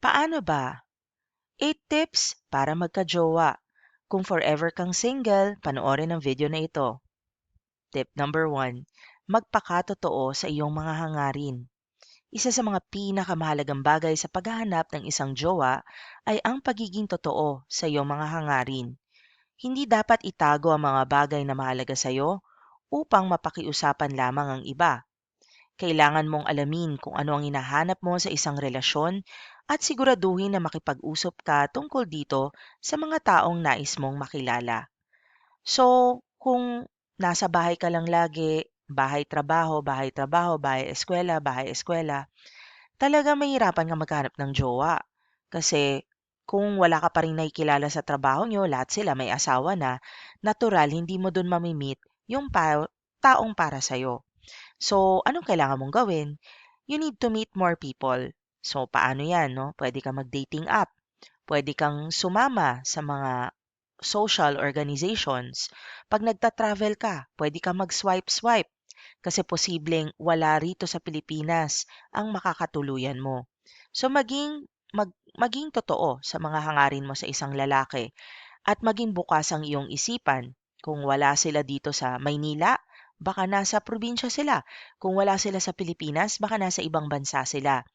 Paano ba? 8 tips para magka-jowa. Kung forever kang single, panoorin ang video na ito. Tip number 1, magpakatotoo sa iyong mga hangarin. Isa sa mga pinakamahalagang bagay sa paghahanap ng isang jowa ay ang pagiging totoo sa iyong mga hangarin. Hindi dapat itago ang mga bagay na mahalaga sa iyo upang mapakiusapan lamang ang iba. Kailangan mong alamin kung ano ang hinahanap mo sa isang relasyon at siguraduhin na makipag-usap ka tungkol dito sa mga taong nais mong makilala. So, kung nasa bahay ka lang lagi, bahay-trabaho, bahay-eskwela, bahay-eskwela, talaga mahirapan kang maghanap ng jowa. Kasi kung wala ka pa rin nakikilala sa trabaho nyo, lahat sila may asawa na, natural hindi mo dun mamimit yung taong para sa'yo. So, anong kailangan mong gawin? You need to meet more people. So, paano yan, no? Pwede kang mag-dating app. Pwede kang sumama sa mga social organizations. Pag nagta-travel ka, pwede kang mag-swipe-swipe kasi posibleng wala rito sa Pilipinas ang makakatuluyan mo. So, maging totoo sa mga hangarin mo sa isang lalaki at maging bukas ang iyong isipan. Kung wala sila dito sa Maynila, baka nasa probinsya sila. Kung wala sila sa Pilipinas, baka nasa ibang bansa sila.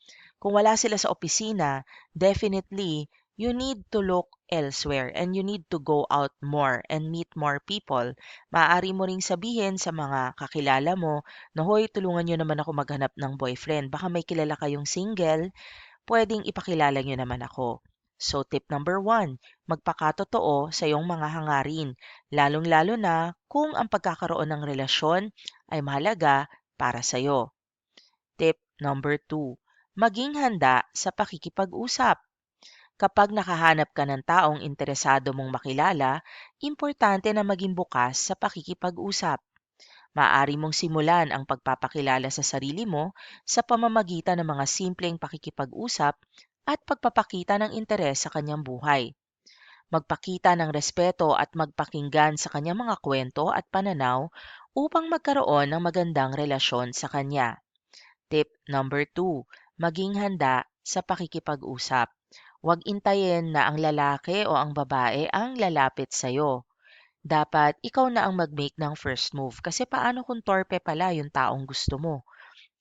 Kung wala sila sa opisina, definitely you need to look elsewhere and you need to go out more and meet more people. Maaari mo ring sabihin sa mga kakilala mo na, "Hoy, tulungan nyo naman ako maghanap ng boyfriend. Baka may kilala kayong single, pwedeng ipakilala nyo naman ako." So, tip number 1, magpakatotoo sa iyong mga hangarin, lalong-lalo na kung ang pagkakaroon ng relasyon ay mahalaga para sa iyo. Tip number 2, maging handa sa pakikipag-usap. Kapag nakahanap ka ng taong interesado mong makilala, importante na maging bukas sa pakikipag-usap. Maaari mong simulan ang pagpapakilala sa sarili mo sa pamamagitan ng mga simpleng pakikipag-usap at pagpapakita ng interes sa kanyang buhay. Magpakita ng respeto at magpakinggan sa kanyang mga kwento at pananaw upang magkaroon ng magandang relasyon sa kanya. Tip number 2, maging handa sa pakikipag-usap. Huwag intayin na ang lalaki o ang babae ang lalapit sa'yo. Dapat ikaw na ang mag-make ng first move. Kasi paano kung torpe pala yung taong gusto mo?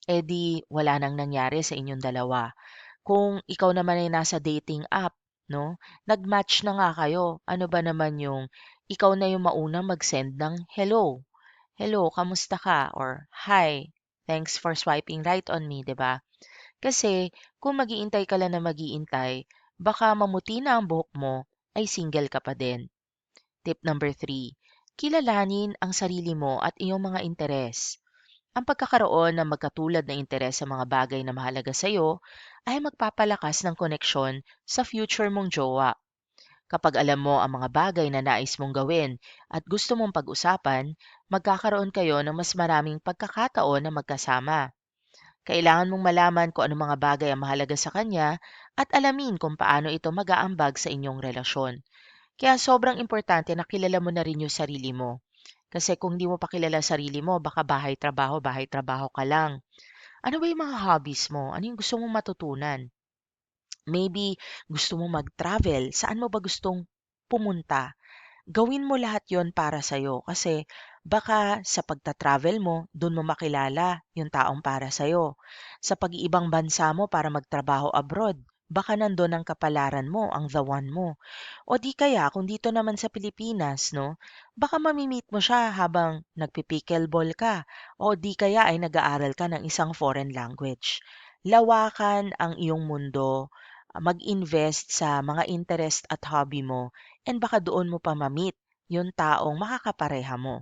Eh di wala nang nangyari sa inyong dalawa. Kung ikaw naman ay nasa dating app, no? Nag-match na nga kayo. Ano ba naman yung ikaw na yung maunang mag-send ng hello? Hello, kamusta ka? Or hi, thanks for swiping right on me, 'di ba? Kasi kung mag-iintay ka lang na mag-iintay, baka mamuti na ang buhok mo ay single ka pa din. Tip number 3, kilalanin ang sarili mo at iyong mga interes. Ang pagkakaroon ng magkatulad na interes sa mga bagay na mahalaga sa iyo ay magpapalakas ng koneksyon sa future mong jowa. Kapag alam mo ang mga bagay na nais mong gawin at gusto mong pag-usapan, magkakaroon kayo ng mas maraming pagkakataon na magkasama. Kailangan mong malaman kung anong mga bagay ang mahalaga sa kanya at alamin kung paano ito mag-aambag sa inyong relasyon. Kaya sobrang importante na kilala mo na rin yung sarili mo. Kasi kung di mo pa kilala sarili mo, baka bahay-trabaho ka lang. Ano ba yung mga hobbies mo? Ano yung gusto mong matutunan? Maybe gusto mong mag-travel. Saan mo ba gustong pumunta? Gawin mo lahat yon para sa'yo kasi baka sa pagta-travel mo, doon mo makilala yung taong para sa'yo. Sa pag-iibang bansa mo para magtrabaho abroad, baka nandun ang kapalaran mo, ang the one mo. O di kaya, kung dito naman sa Pilipinas, no, baka mamimit mo siya habang nagpipickleball ka, o di kaya ay nag-aaral ka ng isang foreign language. Lawakan ang iyong mundo, mag-invest sa mga interest at hobby mo, and baka doon mo pa ma-meet yung taong makakapareha mo.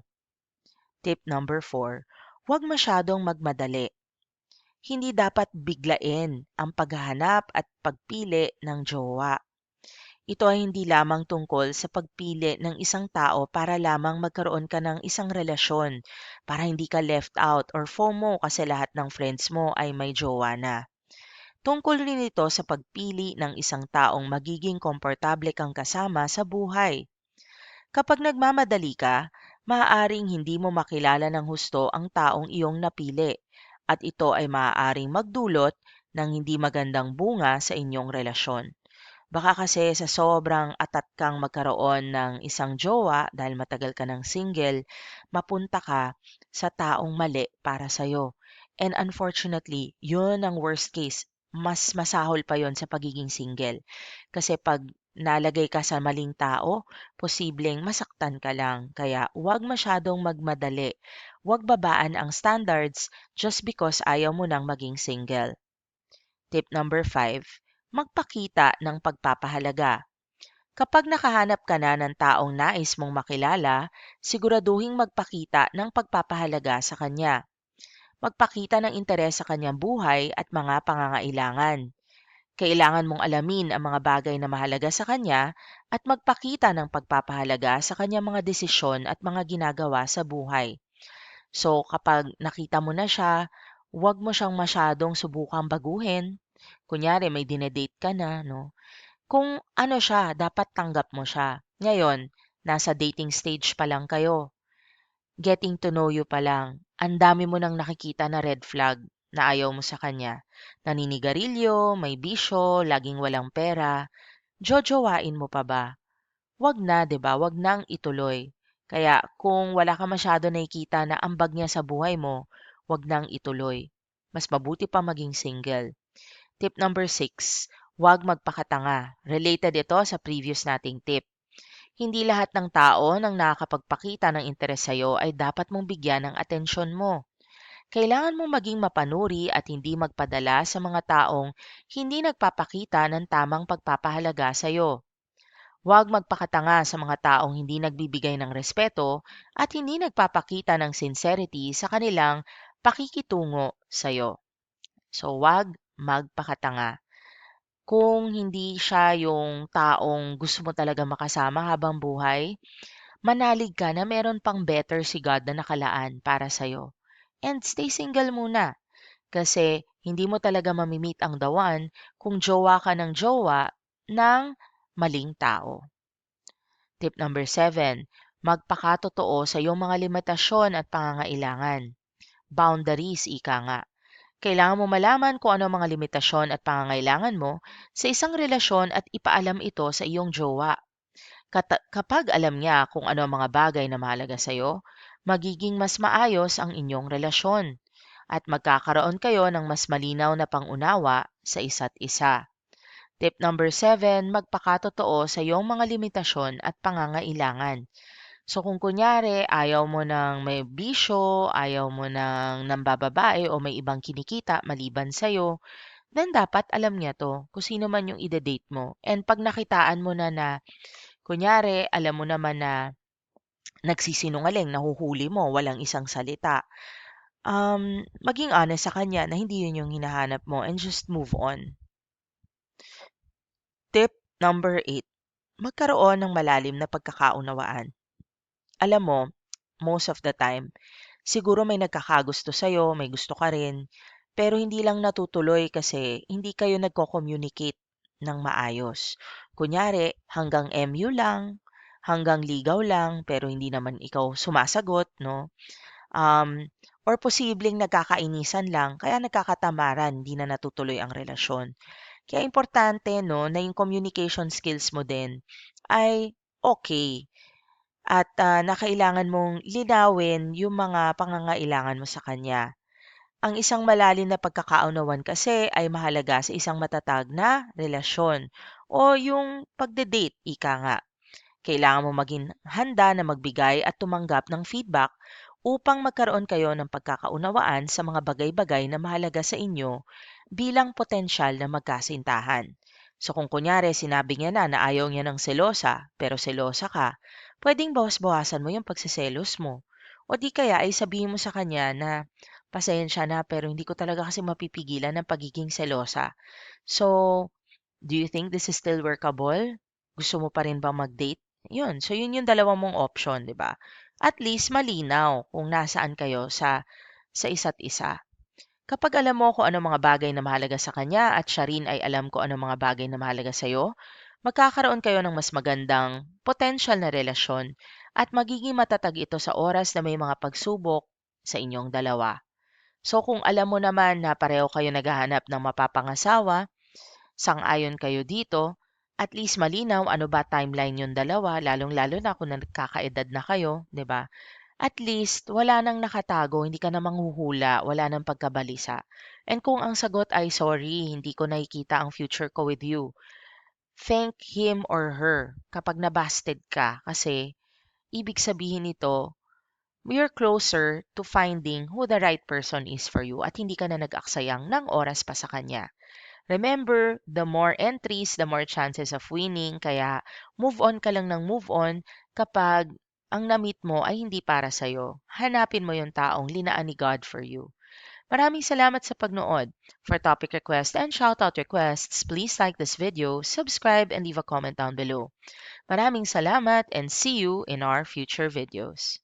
Tip number 4, huwag masyadong magmadali. Hindi dapat biglain ang paghahanap at pagpili ng jowa. Ito ay hindi lamang tungkol sa pagpili ng isang tao para lamang magkaroon ka ng isang relasyon, para hindi ka left out or FOMO kasi lahat ng friends mo ay may jowa na. Tungkol rin ito sa pagpili ng isang taong magiging komportable kang kasama sa buhay. Kapag nagmamadali ka, maaaring hindi mo makilala ng husto ang taong iyong napili at ito ay maaaring magdulot ng hindi magandang bunga sa inyong relasyon. Baka kasi sa sobrang atat kang magkaroon ng isang jowa dahil matagal ka ng single, mapunta ka sa taong mali para sa'yo. And unfortunately, yun ang worst case. Mas masahol pa yon sa pagiging single. Kasi pag nalagay ka sa maling tao, posibleng masaktan ka lang. Kaya huwag masyadong magmadali. Huwag babaan ang standards just because ayaw mo nang maging single. Tip number 5, magpakita ng pagpapahalaga. Kapag nakahanap ka na ng taong nais mong makilala, siguraduhing magpakita ng pagpapahalaga sa kanya. Magpakita ng interes sa kanyang buhay at mga pangangailangan. Kailangan mong alamin ang mga bagay na mahalaga sa kanya at magpakita ng pagpapahalaga sa kanyang mga desisyon at mga ginagawa sa buhay. So kapag nakita mo na siya, huwag mo siyang masyadong subukang baguhin. Kunyari may dinedate ka na, no? Kung ano siya, dapat tanggap mo siya. Ngayon, nasa dating stage pa lang kayo. Getting to know you pa lang. Ang dami mo nang nakikita na red flag na ayaw mo sa kanya. Naninigarilyo, may bisyo, laging walang pera. Jojowain mo pa ba? Wag na, 'di ba? Wag nang ituloy. Kaya kung wala ka masyado nakikita na ambag niya sa buhay mo, wag nang ituloy. Mas mabuti pa maging single. Tip number 6, huwag magpakatanga. Related ito sa previous nating tip. Hindi lahat ng tao nang nakakapagpakita ng interes sa'yo ay dapat mong bigyan ng atensyon mo. Kailangan mong maging mapanuri at hindi magpadala sa mga taong hindi nagpapakita ng tamang pagpapahalaga sa'yo. Huwag magpakatanga sa mga taong hindi nagbibigay ng respeto at hindi nagpapakita ng sincerity sa kanilang pakikitungo sa'yo. So, huwag magpakatanga. Kung hindi siya yung taong gusto mo talaga makasama habang buhay, manalig ka na meron pang better si God na nakalaan para sa'yo. And stay single muna kasi hindi mo talaga mamimit ang the one kung jowa ka ng jowa ng maling tao. Tip number 7, magpakatotoo sa iyong mga limitasyon at pangangailangan. Boundaries, ika nga. Kailangan mo malaman kung ano ang mga limitasyon at pangangailangan mo sa isang relasyon at ipaalam ito sa iyong jowa. Kapag alam niya kung ano ang mga bagay na mahalaga sa iyo, magiging mas maayos ang inyong relasyon at magkakaroon kayo ng mas malinaw na pangunawa sa isa't isa. Tip number 7, magpakatotoo sa iyong mga limitasyon at pangangailangan. So kung kunyari ayaw mo ng may bisyo, ayaw mo ng nambababae o may ibang kinikita maliban sa'yo, then dapat alam niya 'to kung sino man yung ide-date mo. And 'pag nakitaan mo na kunyari alam mo naman na nagsisinungaling, nahuhuli mo, walang isang salita, maging honest sa kanya na hindi yun yung hinahanap mo and just move on. Tip number 8, magkaroon ng malalim na pagkakaunawaan. Alam mo, most of the time, siguro may nagkakagusto sa'yo, may gusto ka rin, pero hindi lang natutuloy kasi hindi kayo nagko-communicate ng maayos. Kunyari, hanggang MU lang, hanggang ligaw lang, pero hindi naman ikaw sumasagot, no? Or posibleng nagkakainisan lang, kaya nagkakatamaran, hindi na natutuloy ang relasyon. Kaya importante, no, na yung communication skills mo din ay okay at na kailangan mong linawin yung mga pangangailangan mo sa kanya. Ang isang malalim na pagkakaunawan kasi ay mahalaga sa isang matatag na relasyon o yung pagde-date, ika nga. Kailangan mo maging handa na magbigay at tumanggap ng feedback upang magkaroon kayo ng pagkakaunawaan sa mga bagay-bagay na mahalaga sa inyo bilang potensyal na magkasintahan. So kung kunyari sinabi niya na ayaw niya ng selosa pero selosa ka, pwedeng bawas-bawasan mo yung pagsiselos mo. O di kaya ay sabihin mo sa kanya na pasensya na pero hindi ko talaga kasi mapipigilan ng pagiging selosa. So, do you think this is still workable? Gusto mo pa rin bang mag-date? Yun. So, yun yung dalawang mong option, di ba? At least malinaw kung nasaan kayo sa isa't isa. Kapag alam mo kung ano mga bagay na mahalaga sa kanya at siya rin ay alam ko ano mga bagay na mahalaga sa'yo, magkakaroon kayo ng mas magandang potential na relasyon at magiging matatag ito sa oras na may mga pagsubok sa inyong dalawa. So kung alam mo naman na pareho kayo naghahanap ng mapapangasawa, sang-ayon kayo dito, at least malinaw ano ba timeline yung dalawa, lalong-lalo na kung nagkakaedad na kayo, 'di ba? At least wala nang nakatago, hindi ka na manghuhula, wala nang pagkabalisa. And kung ang sagot ay sorry, hindi ko nakikita ang future ko with you, thank him or her kapag nabasted ka kasi ibig sabihin nito, you're closer to finding who the right person is for you at hindi ka na nag-aksayang ng oras pa sa kanya. Remember, the more entries, the more chances of winning. Kaya move on ka lang ng move on kapag ang na-meet mo ay hindi para sa'yo. Hanapin mo yung taong linaan ni God for you. Maraming salamat sa pagnood. For topic requests and shoutout requests, please like this video, subscribe, and leave a comment down below. Maraming salamat and see you in our future videos.